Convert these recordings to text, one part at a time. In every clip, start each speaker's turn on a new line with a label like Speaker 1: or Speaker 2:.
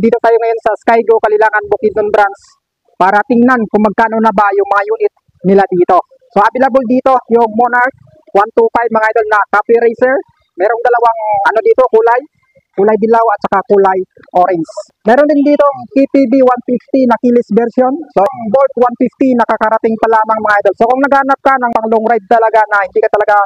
Speaker 1: Dito tayo ngayon sa Skygo Kalilangan Bukidnon branch para tingnan kung magkano na ba yung mga unit nila dito. So available dito yung Monarch 125 mga idol na copy racer. Merong dalawang dito kulay dilaw at saka kulay orange. Meron din dito KPB 150 na keyless version. So Bolt 150 nakakarating pa lamang mga idol. So kung naghanap ka ng pang long ride talaga na hindi ka talaga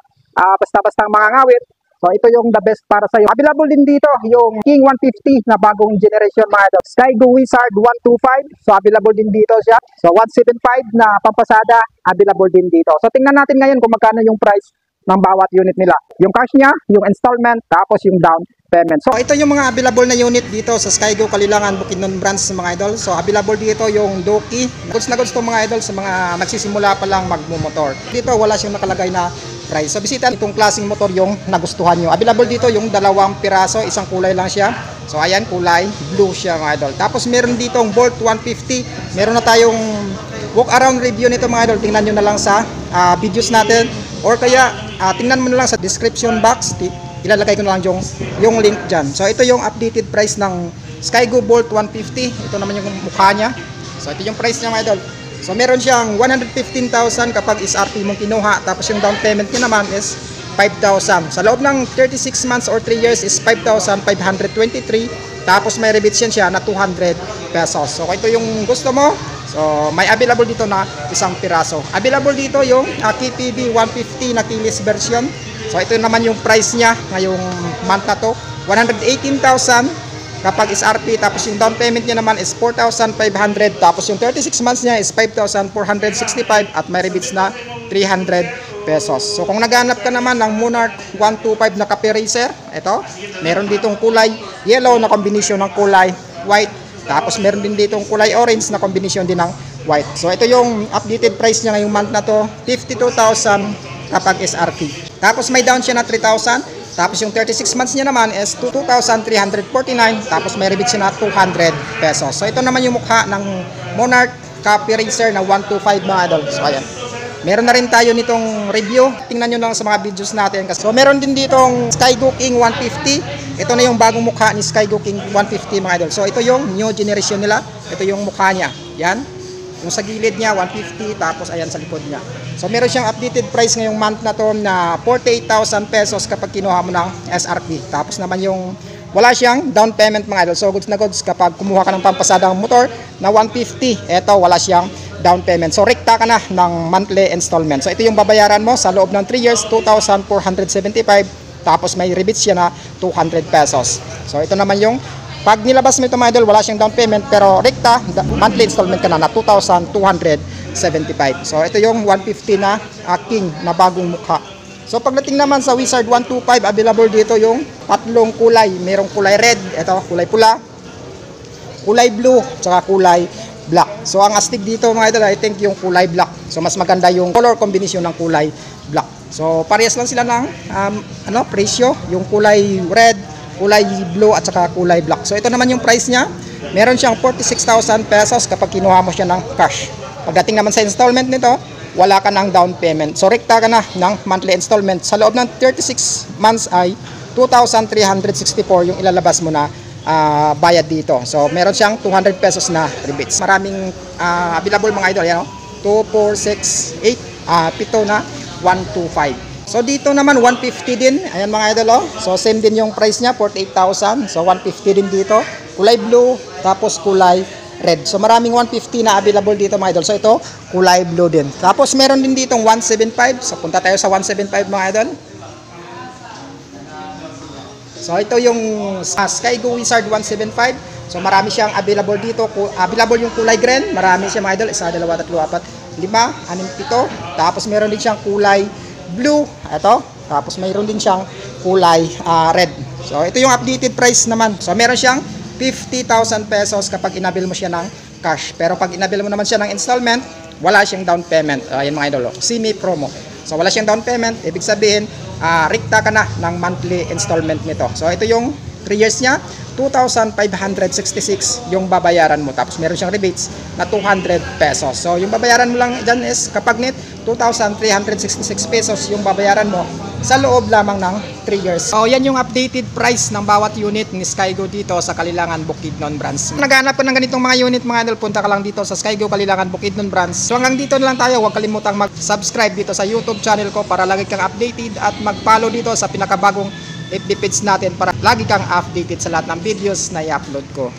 Speaker 1: basta-basta mangangawit, so ito yung the best para sa iyo. Available din dito yung King 150 na bagong generation mga idol. Skygo Wizard 125. So available din dito siya. So 175 na pampasada available din dito. So tingnan natin ngayon kung magkano yung price ng bawat unit nila. Yung cash niya, yung installment, tapos yung down payment. So ito yung mga available na unit dito sa Skygo Kalilangan Bukidnon branch mga idol. So available dito yung Doki. Goods na goods to mga idol sa mga nagsisimula pa lang magmumotor. Dito wala siyang nakalagay na price. So bisita itong klaseng motor yung nagustuhan nyo. Available dito yung 2 piraso, isang kulay lang siya. So ayan, kulay blue siya mga idol. Tapos meron dito yung Bolt 150. Meron na tayong walk around review nito mga idol. Tingnan nyo na lang sa videos natin. Or kaya tingnan mo na lang sa description box. Ilalagay ko na lang yung link dyan. So ito yung updated price ng Skygo Bolt 150. Ito naman yung mukha niya. So ito yung price niya mga idol. So meron siyang 115,000 kapag SRP mong kinuha. Tapos yung down payment niya naman is 5,000. Sa loob ng 36 months or 3 years is 5,523. Tapos may rebates siya na 200 pesos. So kung ito yung gusto mo, so may available dito na isang piraso. Available dito yung KPB 150 na keyless version. So ito naman yung price niya ngayong month na to, 118,000 kapag SRP. Tapos yung down payment niya naman is 4,500. Tapos yung 36 months niya is 5,465 at may rebates na 300 pesos. So kung naghanap ka naman ng Monarch 125 na copy racer, ito, meron ditong kulay yellow na kombinasyon ng kulay white. Tapos meron din ditong kulay orange na kombinasyon din ng white. So ito yung updated price niya ngayong month na to, 52,000 kapag SRP. Tapos may down siya na 3,000. Tapos yung 36 months niya naman is 2,349. Tapos may rebate siya na 200 pesos. So ito naman yung mukha ng Monarch copy racer na 125 mga idol. So ayan. Meron na rin tayo nitong review. Tingnan nyo lang sa mga videos natin. So meron din ditong Skygo King 150. Ito na yung bagong mukha ni Skygo King 150 mga idol. So ito yung new generation nila. Ito yung mukha niya. Yan. Yung sa gilid niya 150. Tapos ayan sa likod niya. So meron siyang updated price ngayong month na to na 48,000 pesos kapag kinuha mo ng SRP. Tapos naman yung wala siyang down payment mga idol. So goods na goods kapag kumuha ka ng pampasadang motor na 150. Ito wala siyang down payment. So rekta ka na ng monthly installment. So ito yung babayaran mo sa loob ng 3 years, 2,475. Tapos may rebates siya na 200 pesos. So ito naman yung pag nilabas mo ito mga idol, wala siyang down payment pero rekta, monthly installment ka na 2,275. So ito yung 150 na King na bagong mukha. So pagdating naman sa Wizard 125, available dito yung tatlong kulay. Merong kulay red, ito kulay pula, kulay blue, tsaka kulay black. So ang astig dito mga idol, I think yung kulay black. So mas maganda yung color combination ng kulay black. So parehas lang sila ng presyo, yung kulay red, kulay blue at saka kulay black. So ito naman yung price niya. Meron siyang 46,000 pesos kapag kinuha mo siya ng cash. Pagdating naman sa installment nito, wala ka ng down payment. So rekta ka na ng monthly installment. Sa loob ng 36 months ay 2,364 yung ilalabas mo na bayad dito. So meron siyang 200 pesos na rebates. Maraming available mga idol. Yan, 2, 4, 6, 8, 7 na 125. So dito naman 150 din. Ayan mga idol. So same din yung price niya, 48,000. So 150 din dito. Kulay blue, tapos kulay red. So maraming 150 na available dito mga idol. So ito, kulay blue din. Tapos meron din ditong 175. So punta tayo sa 175 mga idol. So ito yung Skygo Wizard 175. So marami siyang available dito. Available yung kulay green. Marami siya mga idol. 1, 2, 3, 4, 5, 6, 7. Tapos meron din siyang kulay blue. Ito. Tapos mayroon din siyang kulay red. So ito yung updated price naman. So meron siyang 50,000 pesos kapag inabil mo siya ng cash. Pero pag inabil mo naman siya ng installment, wala siyang down payment. Ayan mga idol. Semi promo. So wala siyang down payment. Ibig sabihin, rekta ka na ng monthly installment nito. So ito yung 3 years niya, 2,566 yung babayaran mo. Tapos meron siyang rebates na 200 pesos. So yung babayaran mo lang dyan is kapag net 2,366 pesos yung babayaran mo. sa loob lamang ng 3 years. So yan yung updated price ng bawat unit ni Skygo dito sa Kalilangan Bukidnon branch. Kung naghahanap ka ng ganitong mga unit mga idol, punta ka lang dito sa Skygo Kalilangan Bukidnon branch. So hanggang dito na lang tayo, huwag kalimutang mag-subscribe dito sa YouTube channel ko para lagi kang updated at mag-follow dito sa pinakabagong FB page natin para lagi kang updated sa lahat ng videos na i-upload ko.